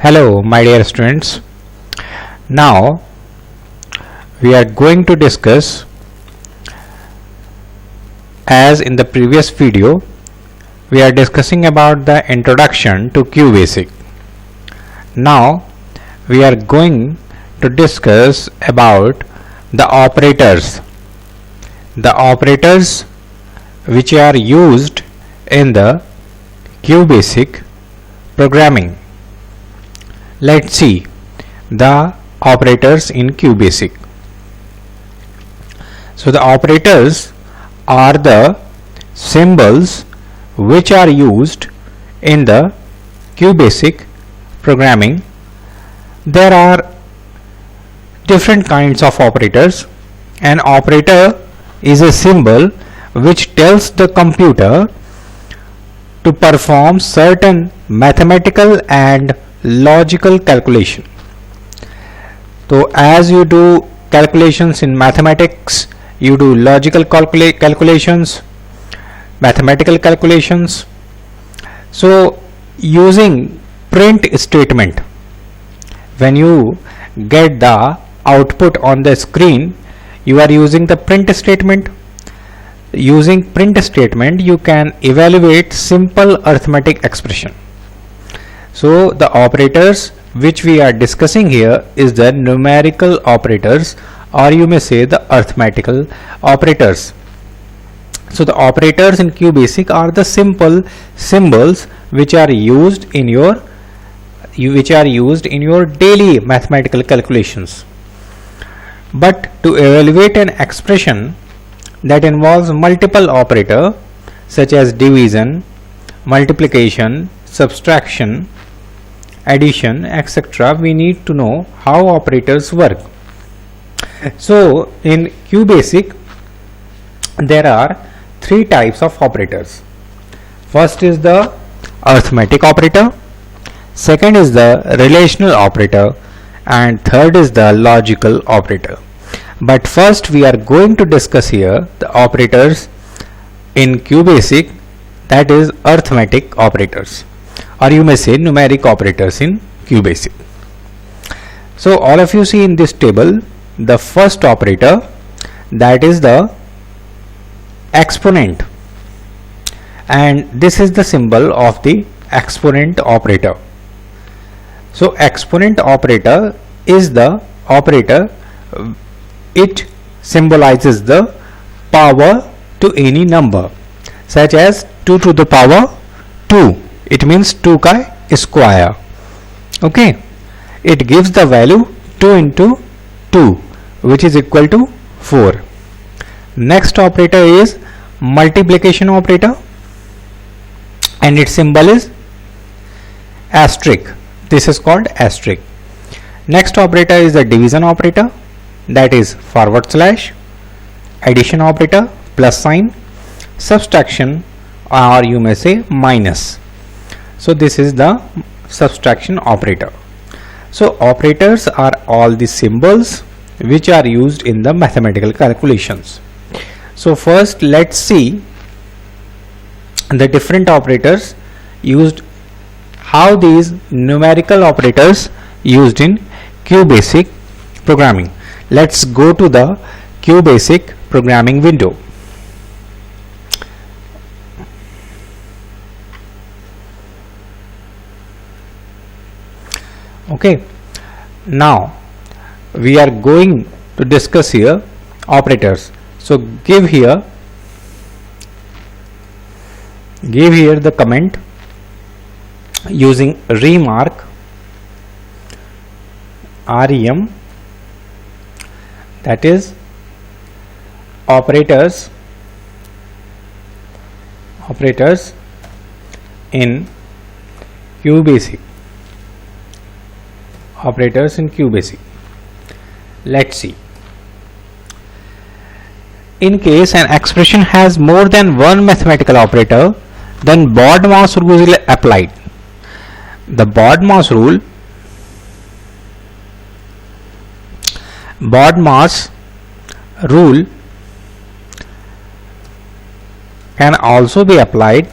Hello my dear students. Now we are going to discuss, as in the previous video we are discussing about the introduction to QBasic. Now we are going to discuss about the operators which are used in the QBasic programming. Let's see the operators in QBasic. So the operators are the symbols which are used in the QBasic programming. There are different kinds of operators. An operator is a symbol which tells the computer to perform certain mathematical and logical calculation. So as you do calculations in mathematics, you do logical calculations, mathematical calculations. So using print statement, when you get the output on the screen, you are using the print statement. Using print statement you can evaluate simple arithmetic expression. So the operators which we are discussing here is the numerical operators, or you may say the arithmetical operators. So the operators in QBasic are the simple symbols which are used in your daily mathematical calculations. But to evaluate an expression that involves multiple operator such as division, multiplication, subtraction, addition, etc., we need to know how operators work. So in QBasic there are three types of operators. First is the arithmetic operator, second is the relational operator, and third is the logical operator. But first we are going to discuss here the operators in QBasic, that is arithmetic operators, or you may say numeric operators in QBasic. So all of you see in this table the first operator, that is the exponent, and this is the symbol of the exponent operator. So exponent operator is the operator, it symbolizes the power to any number, such as 2 to the power 2, it means 2 ka square. Okay, it gives the value 2 into 2, which is equal to 4. Next operator is multiplication operator, and its symbol is asterisk. This is called asterisk. Next operator is the division operator, that is /, addition operator plus sign, subtraction, or you may say minus. So this is the subtraction operator. So operators are all the symbols which are used in the mathematical calculations. So first let's see the different operators used, how these numerical operators used in QBasic programming. Let's go to the QBasic programming window. Okay, now we are going to discuss here operators. So give here the comment using remark, REM, that is operators in QBasic. Operators in QBasic. Let's see. In case an expression has more than one mathematical operator, then BODMAS rule is applied. The BODMAS rule can also be applied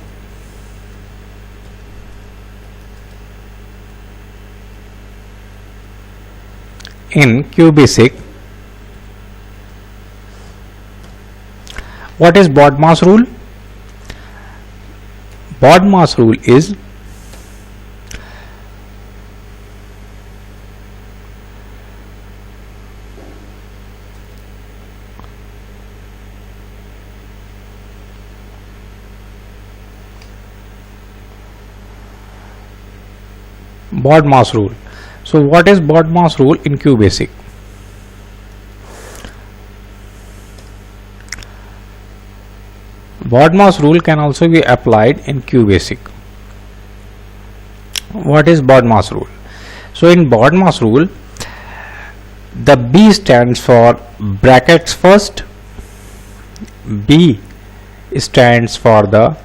in QBasic, what is BODMAS rule? BODMAS rule is BODMAS rule. So what is BODMAS rule in QBasic? BODMAS rule can also be applied in QBasic. What is BODMAS rule? So in BODMAS rule, the B stands for brackets first. B stands for the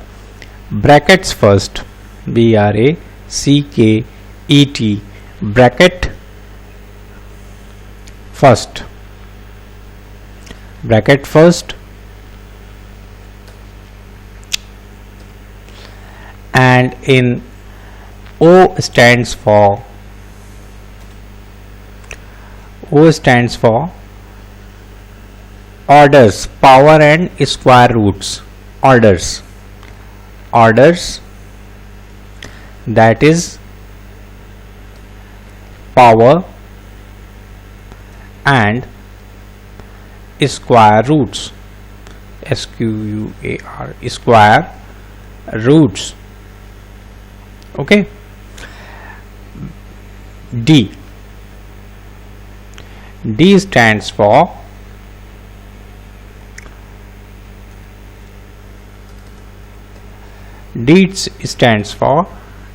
brackets first. BRACKET, bracket first. Bracket first. And in O stands for orders, power and square roots. Orders, that is power and square roots. SQUAR, square roots. Okay. D stands for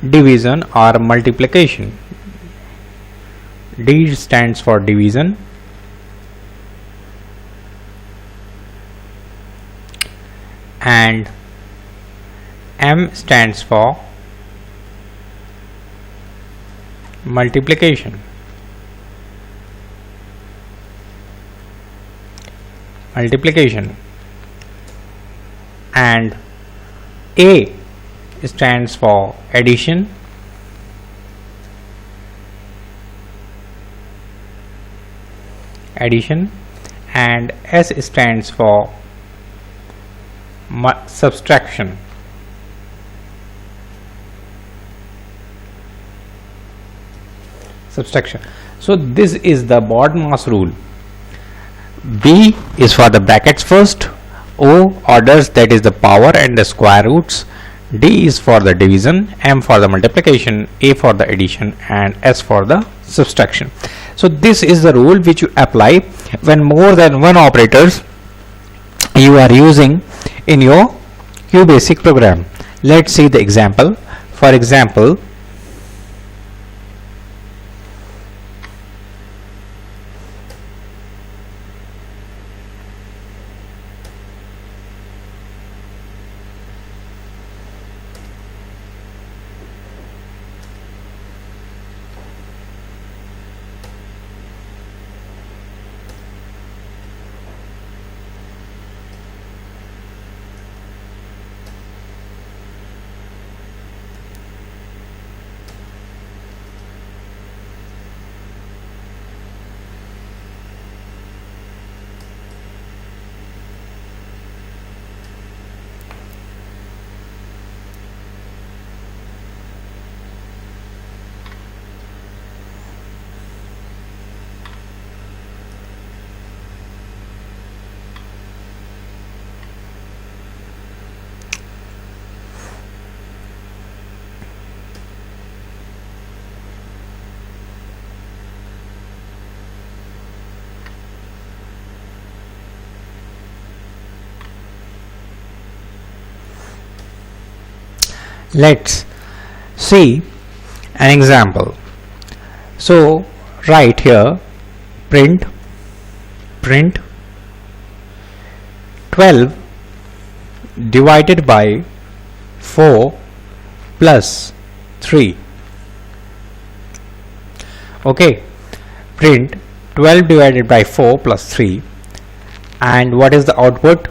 division or multiplication. D stands for division, and M stands for multiplication. And A stands for addition, and S stands for subtraction. So this is the BODMAS rule. B is for the brackets first, O orders, that is the power and the square roots, D is for the division, M for the multiplication, A for the addition, and S for the subtraction. So this is the rule which you apply when more than one operators you are using in your QBasic program. Let's see the example. For example, let's see an example. So right here, print 12 divided by 4 plus 3. Okay, print 12 divided by 4 plus 3, and what is the output?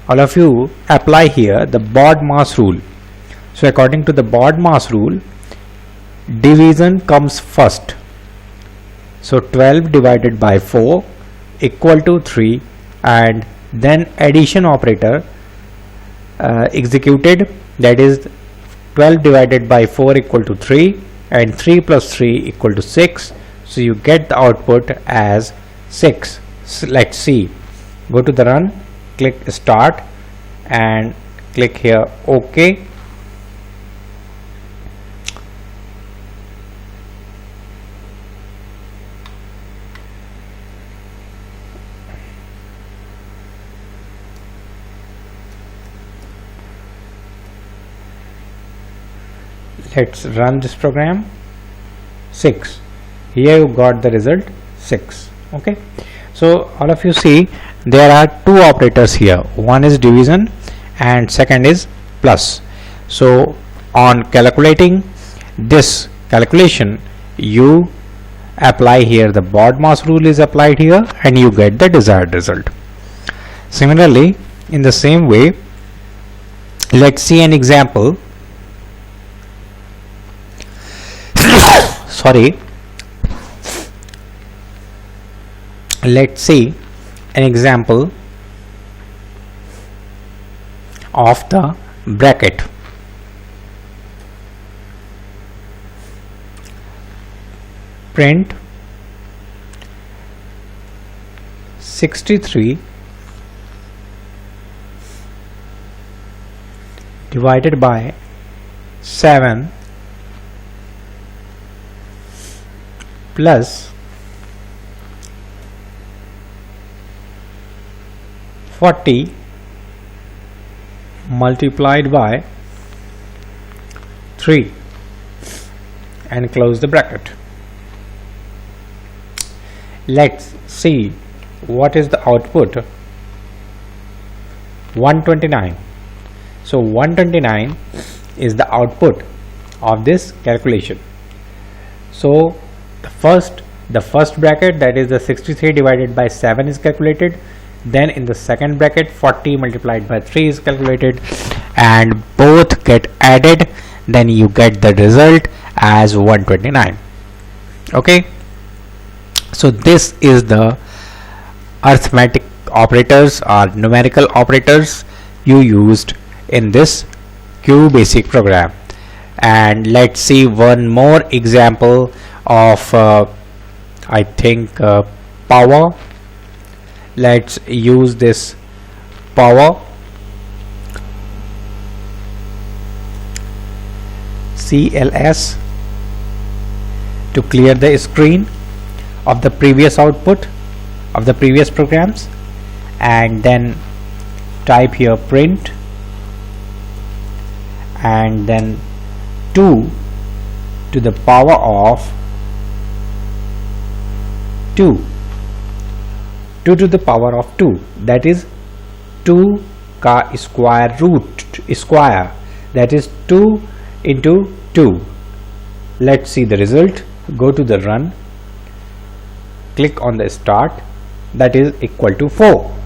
All of you apply here the BODMAS rule. So according to the BODMAS rule, division comes first. So 12 divided by 4 equal to 3, and then addition operator executed, that is 12 divided by 4 equal to 3 and 3 plus 3 equal to 6. So you get the output as 6. So let's see. Go to the run, click start and click here OK. Let's run this program. 6. Here you got the result 6. Okay, so all of you see there are two operators here. One is division and second is plus. So on calculating this calculation, you apply here the BODMAS rule is applied here and you get the desired result. Similarly, in the same way, let's see an example. Sorry, let's see an example of the bracket. Print 63 divided by 7 plus 40 multiplied by 3 and close the bracket. Let's see what is the output. 129. So 129 is the output of this calculation. So the first bracket, that is the 63 divided by 7 is calculated. Then in the second bracket 40 multiplied by 3 is calculated and both get added, then you get the result as 129. Okay, so this is the arithmetic operators or numerical operators you used in this QBasic program. And let's see one more example of I think power. Let's use this power. CLS to clear the screen of the previous output of the previous programs, and then type here print and then 2 to the power of 2 to the power of 2, that is 2 ka square root square, that is 2 into 2. Let's see the result. Go to the run, click on the start, that is equal to 4.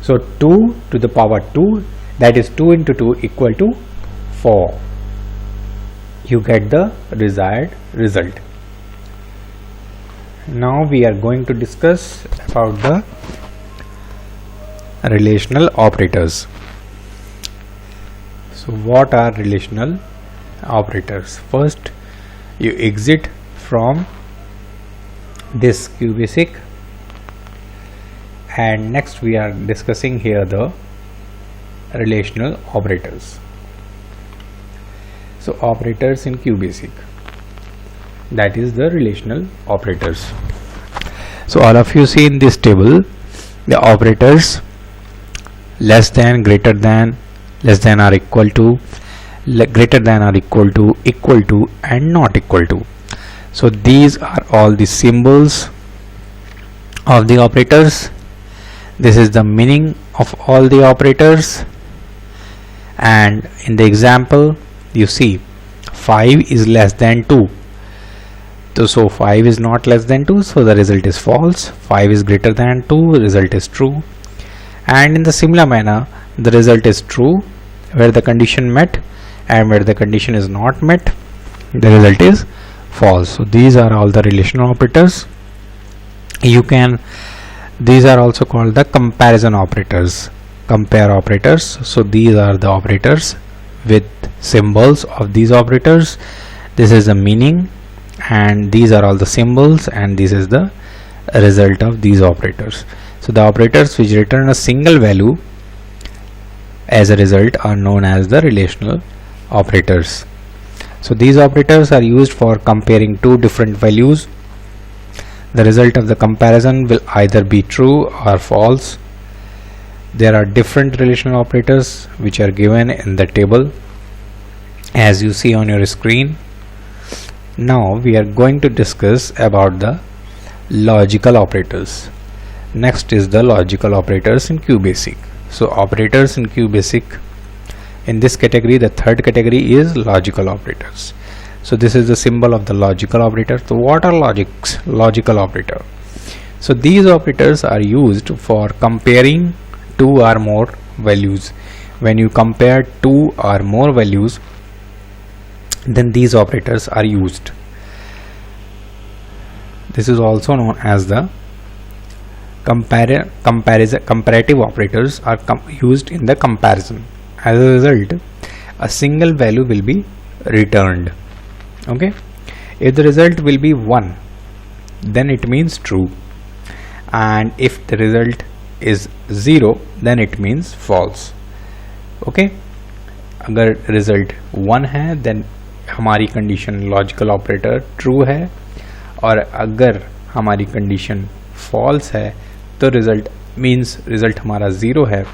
So 2 to the power 2, that is 2 into 2 equal to 4. You get the desired result. Now we are going to discuss about the relational operators. So what are relational operators? First, you exit from this QBasic, and next we are discussing here the relational operators. So operators in QBasic, that is the relational operators. So all of you see in this table the operators less than, greater than, less than or equal to, greater than or equal to and not equal to. So these are all the symbols of the operators. This is the meaning of all the operators. And in the example you see 5 is less than 2. So 5 is not less than 2, so the result is false. 5 is greater than 2, result is true. And in the similar manner, the result is true where the condition met, and where the condition is not met, the result is false. So these are all the relational operators. These are also called the comparison operators, compare operators. So these are the operators with symbols of these operators. This is the meaning, and these are all the symbols, and this is the result of these operators. So the operators which return a single value as a result are known as the relational operators. So these operators are used for comparing two different values. The result of the comparison will either be true or false. There are different relational operators which are given in the table as you see on your screen. Now we are going to discuss about the logical operators. Next is the logical operators in QBasic. So operators in QBasic, in this category, the third category is logical operators. So this is the symbol of the logical operator. So what are logical operator? So these operators are used for comparing two or more values. When you compare two or more values, then these operators are used. This is also known as the comparative operators are used in the comparison. As a result, a single value will be returned. Okay, if the result will be 1, then it means true, and if the result is 0, then it means false. Okay, अगर result 1 है, then हमारी condition logical operator true है, और अगर हमारी condition false है तो result means result हमारा 0 है,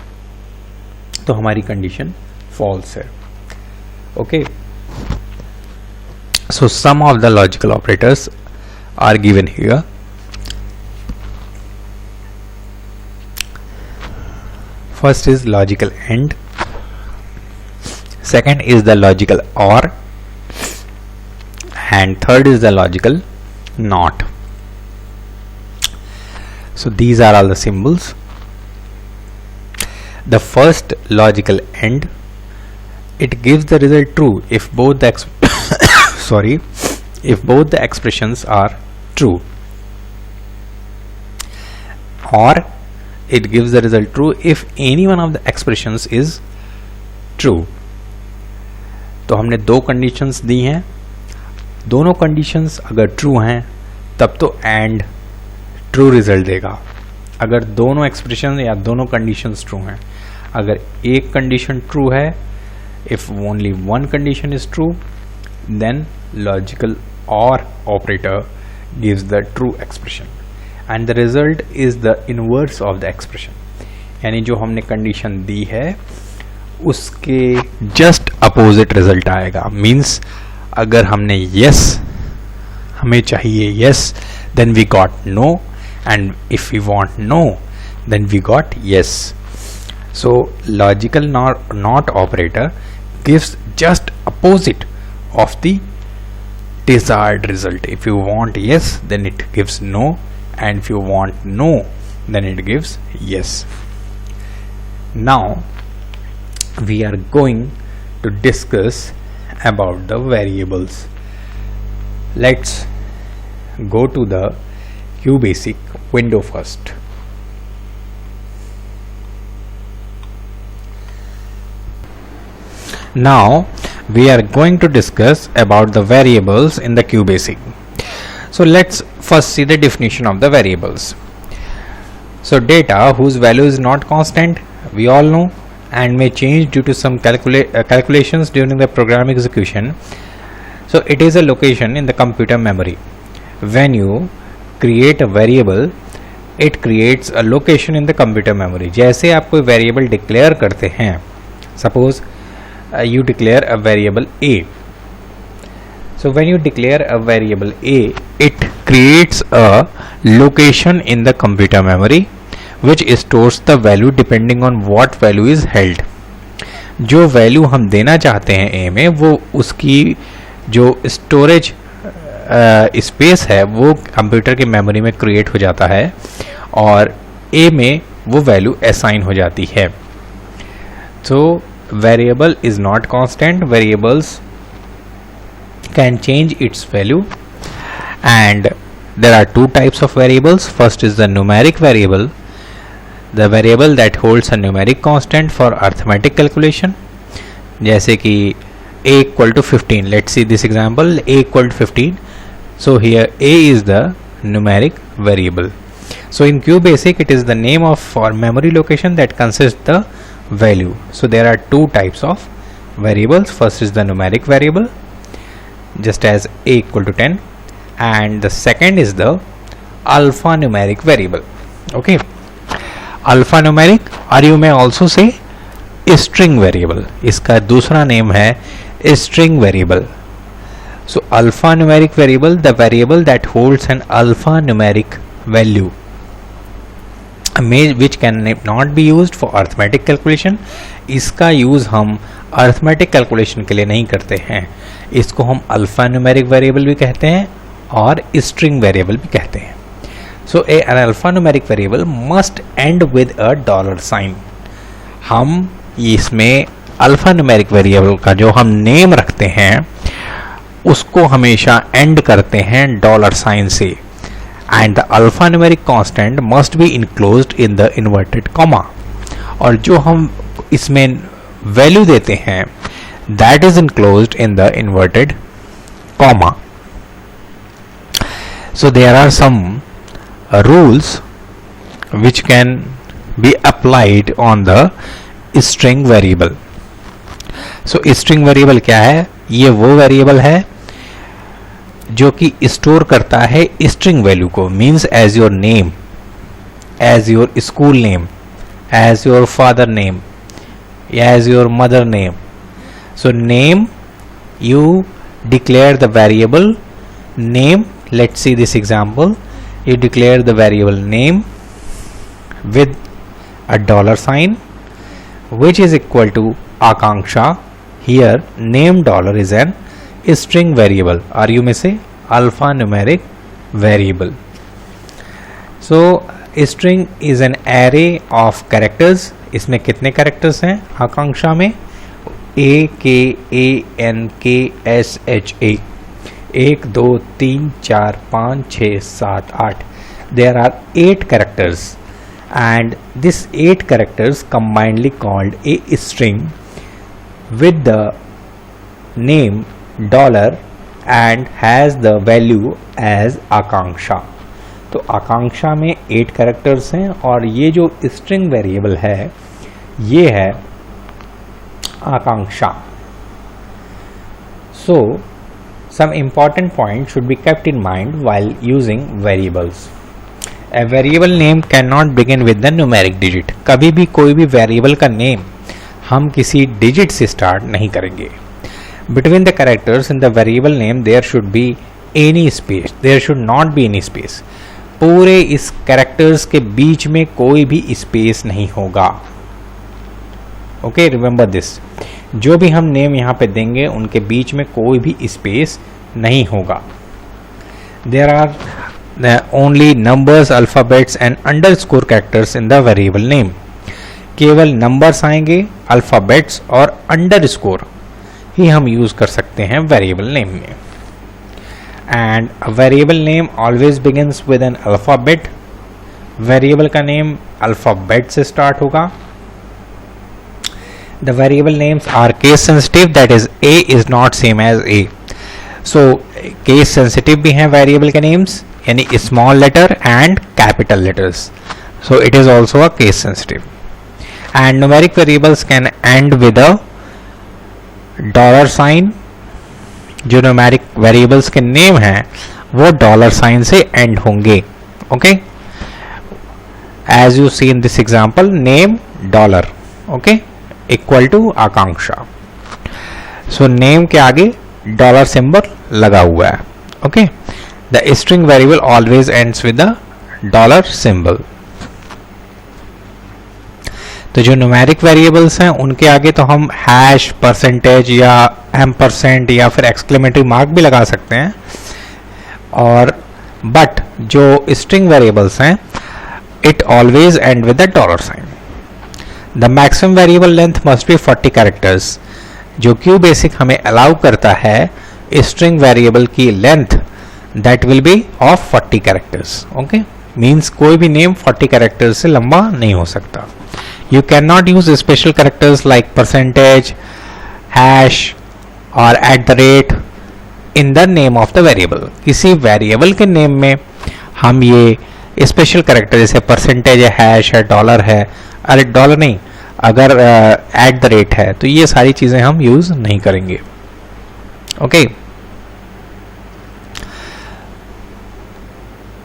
तो हमारी condition false है. Okay, so some of the logical operators are given here. First is logical AND, second is the logical OR, and third is the logical NOT. So these are all the symbols. The first logical AND, it gives the result true if both the if both the expressions are true, or it gives the result true if any one of the expressions is true. तो हमने दो conditions दी हैं, दोनों conditions अगर true हैं तब तो and true result देगा. अगर दोनों एक्सप्रेशन या दोनों कंडीशंस ट्रू हैं, अगर एक कंडीशन ट्रू है, if only one condition is true, then logical OR operator gives the true expression and the result is the inverse of the expression. यानी जो हमने कंडीशन दी है उसके जस्ट अपोजिट रिजल्ट आएगा. मीन्स अगर हमने yes, हमें चाहिए yes, then we got no, and if we want no, then we got yes. So logical not operator gives just opposite of the desired result. If you want yes, then it gives no, and if you want no, then it gives yes. Now we are going to discuss about the variables. Let's go to the QBasic window first. Now we are going to discuss about the variables in the QBasic. So let's first see the definition of the variables. So data whose value is not constant, we all know, and may change due to some calculations during the program execution. So it is a location in the computer memory. When you create a variable, it creates a location in the computer memory. जैसे आप कोई variable declare करते हैं, suppose you declare a variable a. So when you declare a variable a, it creates a location in the computer memory which stores the value depending on what value is held. जो value हम देना चाहते हैं a में, वो उसकी जो storage space है वो कंप्यूटर की मेमोरी में क्रिएट हो जाता है और a में वो वैल्यू असाइन हो जाती है. तो variable is not constant. Variables can change its value and there are two types of variables. First is the numeric variable, the variable that holds a numeric constant for arithmetic calculation. जैसे कि a equal to 15. Let's see this example, a equal to 15. So here a is the numeric variable. So in QBasic it is the name of or memory location that consists the value. So there are two types of variables. First is the numeric variable, just as a equal to 10, and the second is the alphanumeric variable. Okay, alphanumeric, or you may also say string variable. इसका दूसरा name है string variable. So alphanumeric variable, the variable that holds an alphanumeric value, which can not be used for arithmetic calculation. इसका use हम arithmetic calculation के लिए नहीं करते हैं. इसको हम alphanumeric variable भी कहते हैं और string variable भी कहते हैं. So an alphanumeric variable must end with a dollar sign. हम इसमें alphanumeric variable का जो हम नेम रखते हैं उसको हमेशा एंड करते हैं डॉलर साइन से, and the alphanumeric constant must be enclosed in the inverted comma, और जो हम इसमें वैल्यू देते हैं that is enclosed in the inverted comma. So there are some rules which can be applied on the string variable. So string variable क्या है? ये वो वेरिएबल है जो कि स्टोर करता है स्ट्रिंग वैल्यू को, means as your name, as your school name, as your father name, as your mother name. So name, you declare the variable name. Let's see this example. You declare the variable name with a dollar sign which is equal to Akanksha. Here name dollar is an string variable, or you may say alphanumeric variable. So string is an array of characters. इसमें कितने characters हैं आकांक्षा में? A K A N K S H A. 1 2 3 4 5 6 7 8. There are 8 characters, and this 8 characters combinedly called a string with the name dollar and has the value as आकांक्षा. तो आकांक्षा में 8 characters हैं और ये जो स्ट्रिंग वेरिएबल है ये है आकांक्षा. So some important points should be kept in mind while using variables. A variable name cannot begin with the numeric digit. कभी भी कोई भी वेरिएबल का नेम हम किसी डिजिट से स्टार्ट नहीं करेंगे. Between the characters in the variable name there should be any space. There should not be any space. पूरे इस कैरेक्टर्स के बीच में कोई भी स्पेस नहीं होगा. Okay, remember this. जो भी हम नेम यहाँ पे देंगे उनके बीच में कोई भी स्पेस नहीं होगा. There are only numbers, alphabets and underscore characters in the variable name. केवल नंबर्स आएंगे, अल्फ़ाबेट्स और अंडरस्कोर ही हम यूज़ कर सकते हैं वेरिएबल नेम में. And variable name always begins with an alphabet. Variable का नेम अल्फ़ाबेट से स्टार्ट होगा. The variable names are case sensitive, that is A is not same as A. So case sensitive भी हैं variable के names, यानी small letter and capital letters. So it is also a case sensitive. And numeric variables can end with a dollar sign. जो numeric variables के name हैं वो dollar sign से end होंगे. Okay? As you see in this example, name dollar. Okay? Equal to Akanksha. So name के आगे dollar symbol लगा हुआ है. Okay, the string variable always ends with the dollar symbol. तो जो न्यूमेरिक वेरिएबल्स हैं उनके आगे तो हम हैश, परसेंटेज या एम्परसेंट या फिर एक्सक्लेमेटरी मार्क भी लगा सकते हैं. और बट जो स्ट्रिंग वेरिएबल्स हैं it always end with the dollar sign. The maximum variable length must be 40 characters. जो QBasic हमें अलाउ करता है स्ट्रिंग वेरिएबल की length that will be of 40 characters. Okay, means कोई भी नेम 40 कैरेक्टर्स से लंबा नहीं हो सकता. You can not use special characters like percentage, hash और at the rate in the name of the variable. किसी वेरिएबल के नेम में हम ये स्पेशल कैरेक्टर जैसे परसेंटेज है, हैश है, डॉलर है, अरे डॉलर नहीं, अगर एट द रेट है तो ये सारी चीजें हम यूज नहीं करेंगे. Okay,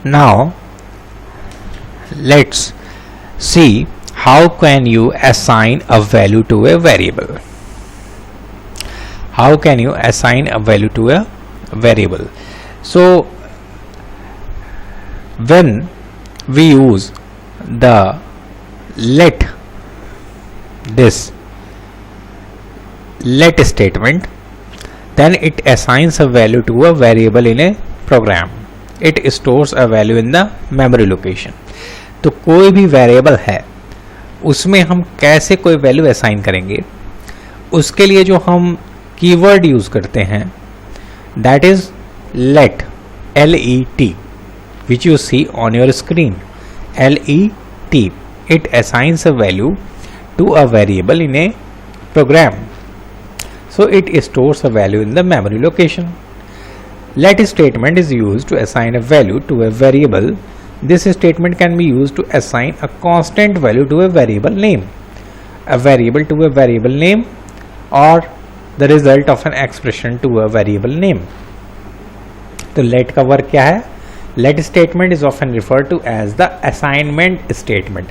now let's see how can you assign a value to a variable. How can you assign a value to a variable? So when we use the let statement, then it assigns a value to a variable in a program. It stores a value in the memory location. तो कोई भी variable है उसमें हम कैसे कोई value assign करेंगे, उसके लिए जो हम कीवर्ड यूज करते हैं that is let, LET, which you see on your screen. LET, it assigns a value to a variable in a program, so it stores a value in the memory location. Let statement is used to assign a value to a variable. This statement can be used to assign a constant value to a variable name, a variable to a variable name, or the result of an expression to a variable name. तो let का work क्या है? Let statement is often referred to as the assignment statement,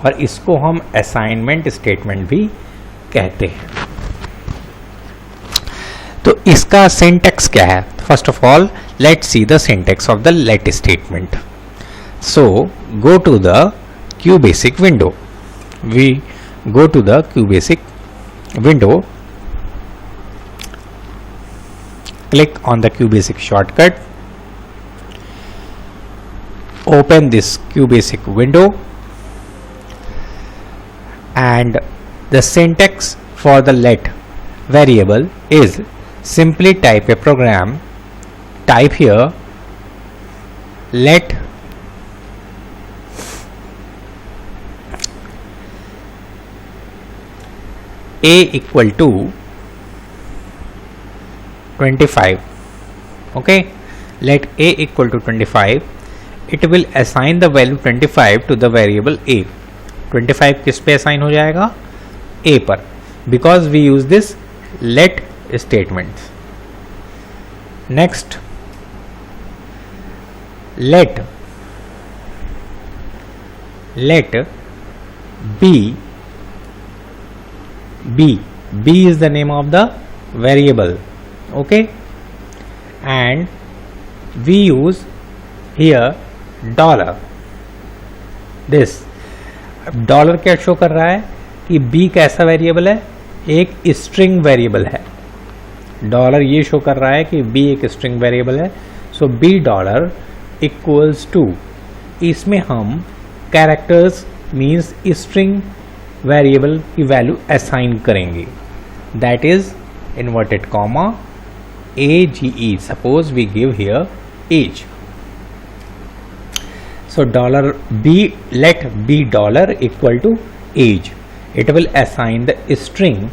और इसको हम assignment statement भी कहते हैं. तो इसका syntax क्या है? First of all, let's see the syntax of the let statement. So go to the QBasic window. We go to the QBasic window, click on the QBasic shortcut, open this QBasic window, and the syntax for the let variable is simply type a program. Type here let a equal to 25. Okay, let a equal to 25. It will assign the value 25 to the variable a. 25 किस पे assign हो जाएगा? a पर, because we use this let statement. Next, let b is the name of the variable. Okay, and we use here dollar. this dollar क्या show कर रहा है कि b कैसा वेरिएबल है? एक स्ट्रिंग वेरिएबल है. डॉलर ये शो कर रहा है कि b एक स्ट्रिंग वेरिएबल है. So b dollar equals to, इसमें हम कैरेक्टर्स मीन्स स्ट्रिंग वेरिएबल की वैल्यू असाइन करेंगे. That is inverted comma AGE. Suppose we give here age. So dollar b, let b dollar equal to age. It will assign the string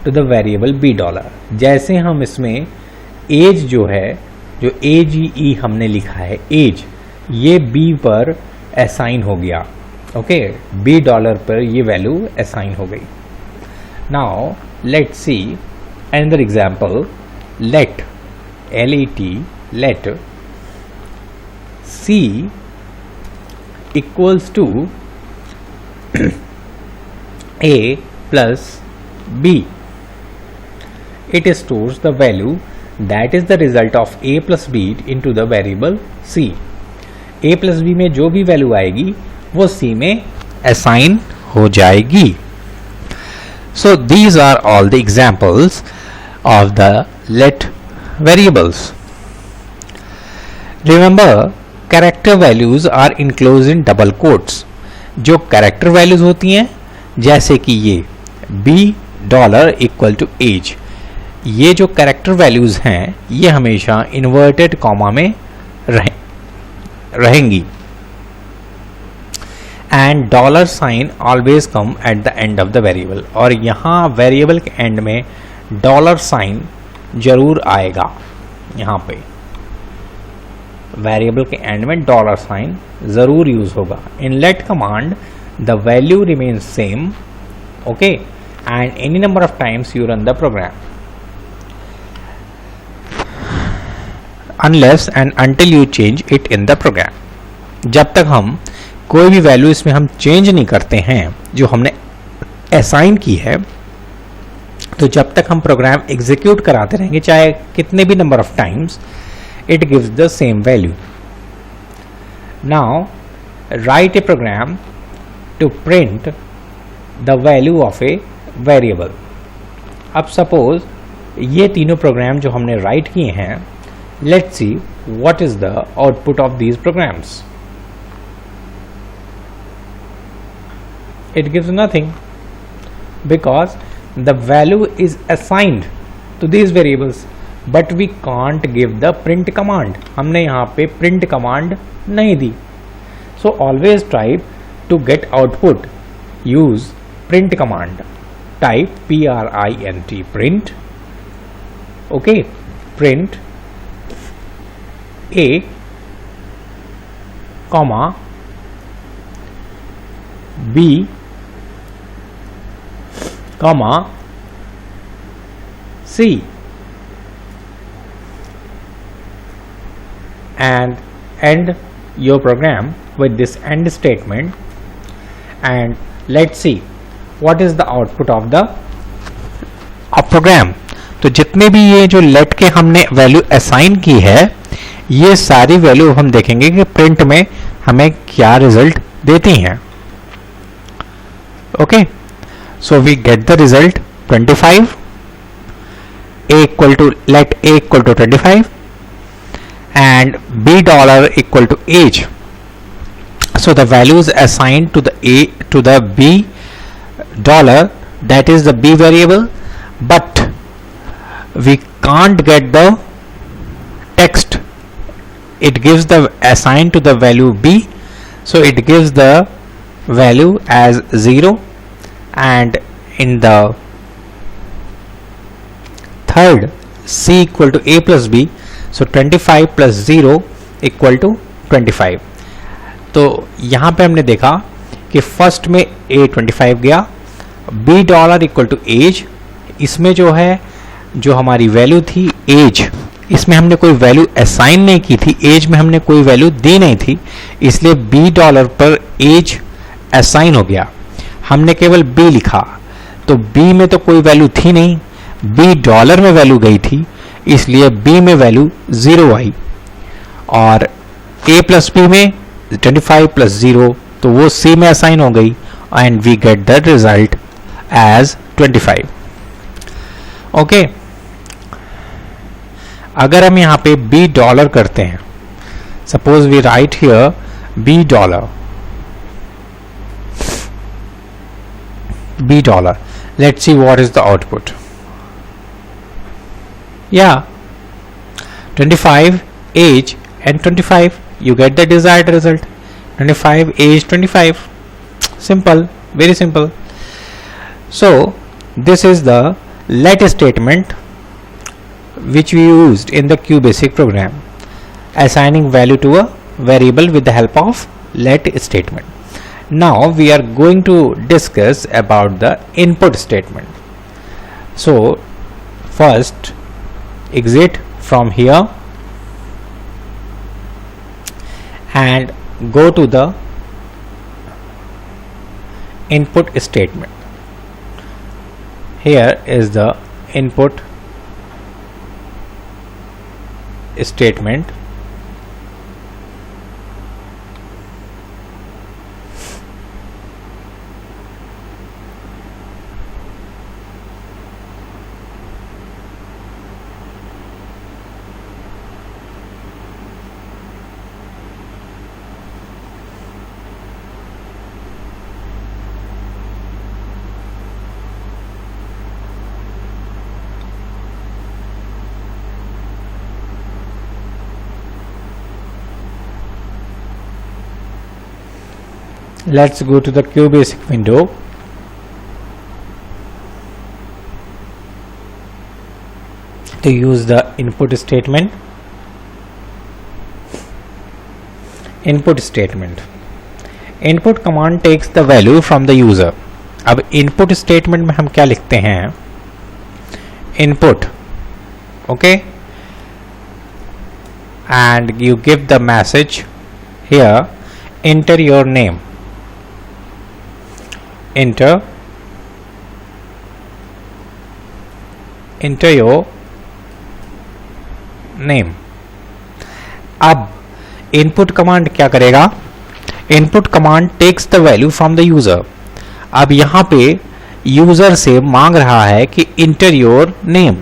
to the variable b dollar. जैसे हम इसमें as जो है, जो AGE हमने लिखा है as, ये b पर असाइन हो गया. ओके, b डॉलर पर ये वैल्यू असाइन हो गई. Now let's see another example. let let c equals to a plus b. It stores the value that is the result of a plus b into the variable c. a plus b में जो भी value आएगी वो c में assign हो जाएगी. So these are all the examples of the let variables. Remember, character values are enclosed in double quotes. जो character values होती हैं, जैसे कि ये b dollar equal to age, ये जो character values हैं ये हमेशा inverted comma में रहेंगी. And dollar sign always come at the end of the variable. और यहाँ वेरिएबल के एंड में डॉलर साइन जरूर आएगा. यहाँ पे वेरिएबल के एंड में डॉलर साइन जरूर यूज होगा. In let command the value remains same. Okay, and any number of times you run the program unless and until you change it in the program. जब तक हम कोई भी value इसमें हम चेंज नहीं करते हैं जो हमने असाइन की है, तो जब तक हम प्रोग्राम एग्जीक्यूट कराते रहेंगे चाहे कितने भी number of times, it gives the same value. Now write a program to print the value of a variable. अब suppose ये तीनों प्रोग्राम जो हमने राइट किए हैं, let's see what is the output of these programs. It gives nothing because the value is assigned to these variables. But we can't give the print command. हमने यहाँ पे प्रिंट कमांड नहीं दी. So always try to get output use print command. Type PRINT print. Okay, print A comma B comma C and end your program with this end statement, and let's see what is the output of the program. तो जितने भी ये जो late के हमने value assign की है, ये सारी वैल्यू हम देखेंगे कि प्रिंट में हमें क्या रिजल्ट देती हैं. Okay, so we get the result 25. A equal to let A equal to 25 and B dollar equal to age. So the value is assigned to the A to the B dollar, that is the B variable, but we can't get the text. It gives the assigned to the value B, so it gives the value as 0, and in the third C equal to A plus B, so 25 plus 0 equal to 25. तो यहाँ पे हमने देखा कि first में A 25 गया, B dollar equal to age. इसमें जो है जो हमारी वैल्यू थी एज, इसमें हमने कोई वैल्यू असाइन नहीं की थी, एज में हमने कोई वैल्यू दी नहीं थी, इसलिए B डॉलर पर एज असाइन हो गया. हमने केवल B लिखा, तो B में तो कोई वैल्यू थी नहीं, B डॉलर में वैल्यू गई थी, इसलिए B में वैल्यू 0 आई. और A प्लस B में 25 प्लस 0, तो वो C में असाइन हो गई, and we get the result as 25. Okay, अगर हम यहाँ पे B डॉलर करते हैं, suppose we write here B dollar, B dollar, let's see what is the output. Yeah, 25 age and 25, you get the desired result. 25 age 25, simple, very simple. So this is the let statement which we used in the QBasic program, assigning value to a variable with the help of let statement. Now we are going to discuss about the input statement. So first exit from here and go to the input statement. Here is the input statement. Let's go to the QBasic window. To use the input statement. Input statement. Input command takes the value from the user. अब input statement में हम क्या लिखते हैं? Input, okay, and you give the message here. Enter your name. Enter your name. अब input command क्या करेगा? Input command takes the value from the user. अब यहां पे यूजर से मांग रहा है कि enter your name.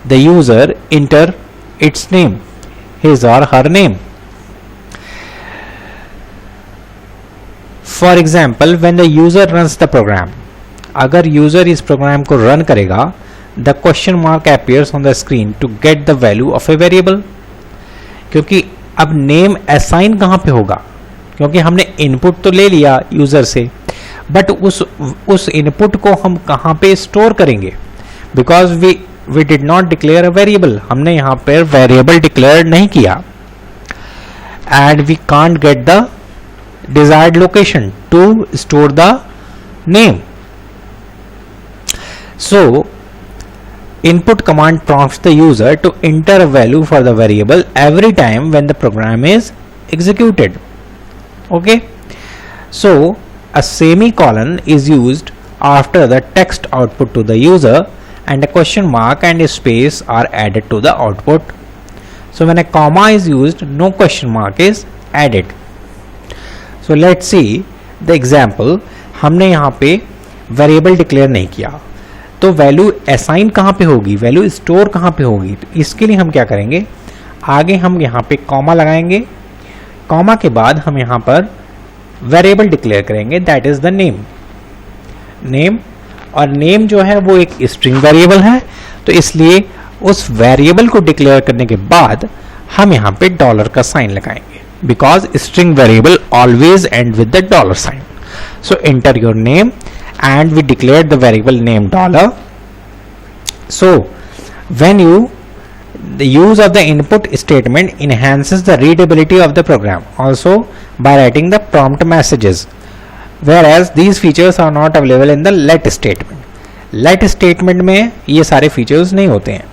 The user enter its name, his or her name. For example, when the user runs the program, अगर यूजर इस प्रोग्राम को रन करेगा, the question mark appears on the screen to get the value of a variable. क्योंकि अब name assign कहां पे होगा? क्योंकि हमने इनपुट तो ले लिया यूजर से, बट उस इनपुट को हम कहां पे स्टोर करेंगे? Because we did not declare a variable. हमने यहां पर वेरिएबल डिक्लेयर नहीं किया, and we can't get the desired location to store the name. So input command prompts the user to enter a value for the variable every time when the program is executed. Okay, so a semicolon is used after the text output to the user, and a question mark and a space are added to the output. So when a comma is used, no question mark is added. So let's see the example. हमने यहाँ पे variable declare नहीं किया, तो value assign कहाँ पे होगी, value store कहाँ पे होगी? तो इसके लिए हम क्या करेंगे? आगे हम यहाँ पे कॉमा लगाएंगे. कॉमा के बाद हम यहाँ पर वेरिएबल डिक्लेयर करेंगे, that is the name. Name, और नेम जो है वो एक स्ट्रिंग वेरिएबल है, तो इसलिए उस वेरिएबल को डिक्लेयर करने के बाद हम यहाँ पे डॉलर का साइन लगाएंगे, because string variable always end with the dollar sign. So enter your name, and we declared the variable name dollar. So when the use of the input statement enhances the readability of the program also by writing the prompt messages, whereas these features are not available in the let statement. Let statement में ये सारे features नहीं होते हैं,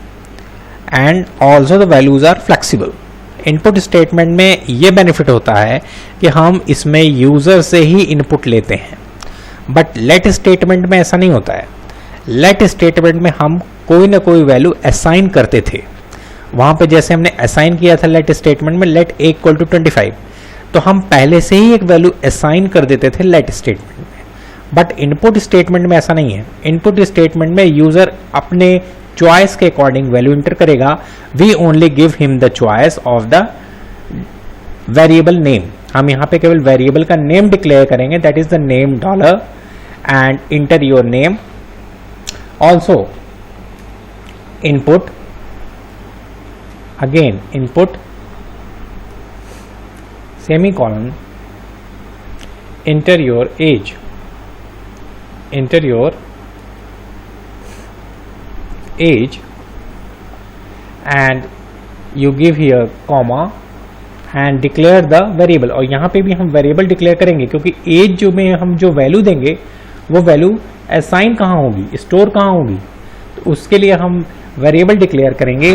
and also the values are flexible. Input statement में ये benefit होता है कि हम इसमें यूजर से ही इनपुट लेते हैं, बट लेट स्टेटमेंट में ऐसा नहीं होता है. लेट स्टेटमेंट में हम कोई ना कोई वैल्यू असाइन करते थे. वहां पे जैसे हमने असाइन किया था लेट स्टेटमेंट में, लेट a इक्वल टू 25, तो हम पहले से ही एक वैल्यू असाइन कर देते थे लेट स्टेटमेंट में. बट इनपुट स्टेटमेंट में ऐसा नहीं है. इनपुट स्टेटमेंट में यूजर अपने चॉइस के अकॉर्डिंग वैल्यू इंटर करेगा. We only give him the choice of the variable name. हम यहाँ पे केवल वेरिएबल का नेम डिक्लेयर करेंगे, that is the name dollar, and enter your name. Also input, again input semicolon, enter your age, enter your age, and you give here comma and declare the variable. और यहाँ पे भी हम variable declare करेंगे, क्योंकि as जो में हम जो वैल्यू देंगे वो वैल्यू असाइन कहाँ होगी, स्टोर कहाँ होगी, तो उसके लिए हम वेरिएबल डिक्लेयर करेंगे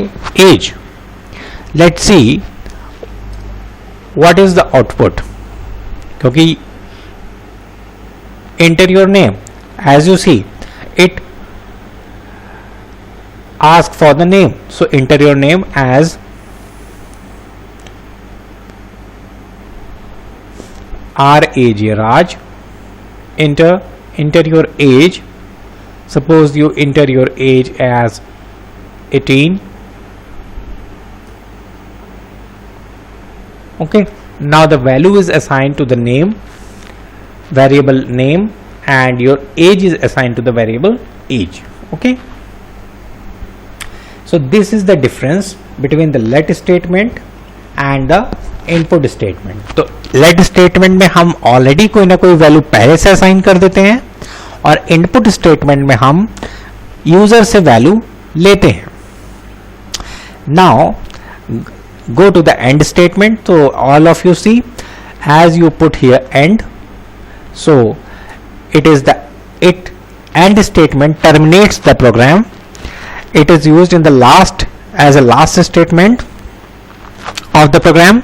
age. Let's see what is the output. क्योंकि enter your name, as you see it ask for the name, so enter your name as RAJ, Raj. Enter your age. Suppose you enter your age as 18. Okay, now the value is assigned to the name, variable name, and your age is assigned to the variable age. Okay, so this is the difference between the let statement and the input statement. तो late statement में हम already कोई ना कोई value पहले से assign कर देते हैं और इनपुट स्टेटमेंट में हम यूजर से वैल्यू लेते हैं। Now go to the end statement. So all of you see, as you put here end, so it is the end statement terminates the program. It is used in the last as a last statement of the program,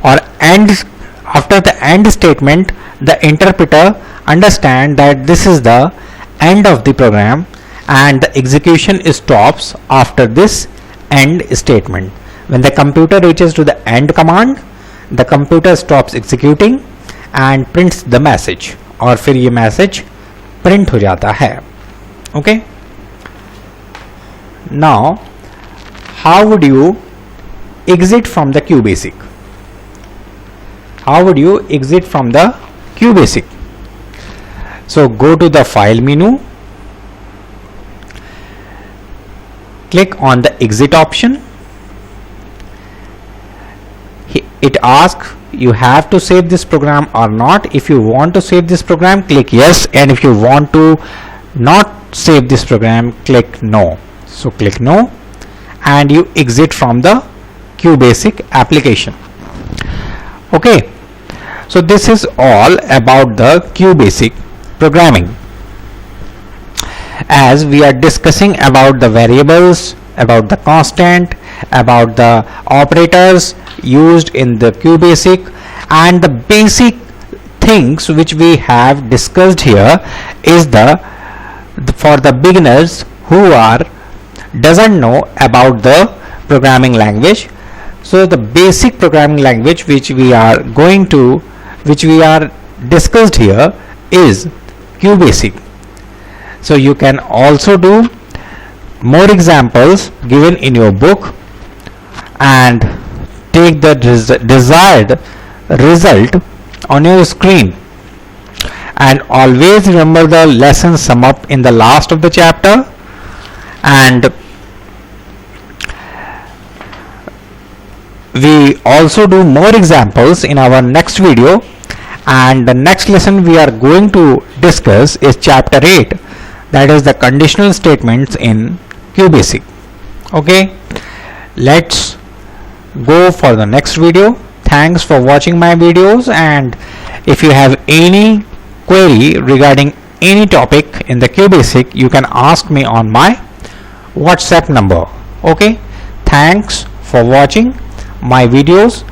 or after the end statement the interpreter understand that this is the end of the program and the execution stops after this end statement. When the computer reaches to the end command, the computer stops executing and prints the message, और फिर ये message print हो जाता है। Okay, now how would you exit from the QBasic? How would you exit from the QBasic? So go to the file menu, click on the exit option. It asks you have to save this program or not. If you want to save this program, click yes, and if you want to not save this program, click no. So click no and you exit from the QBasic application. Okay, so this is all about the QBasic programming. As we are discussing about the variables, about the constant, about the operators used in the QBasic, and the basic things which we have discussed here is the for the beginners who doesn't know about the programming language. So the basic programming language which we are discussed here is QBasic. So you can also do more examples given in your book and take the desired result on your screen, and always remember the lesson sum up in the last of the chapter. And we also do more examples in our next video, and the next lesson we are going to discuss is chapter 8, that is the conditional statements in QBasic. Okay, let's go for the next video. Thanks for watching my videos, and if you have any query regarding any topic in the QBasic, you can ask me on my WhatsApp number. Okay, thanks for watching my videos.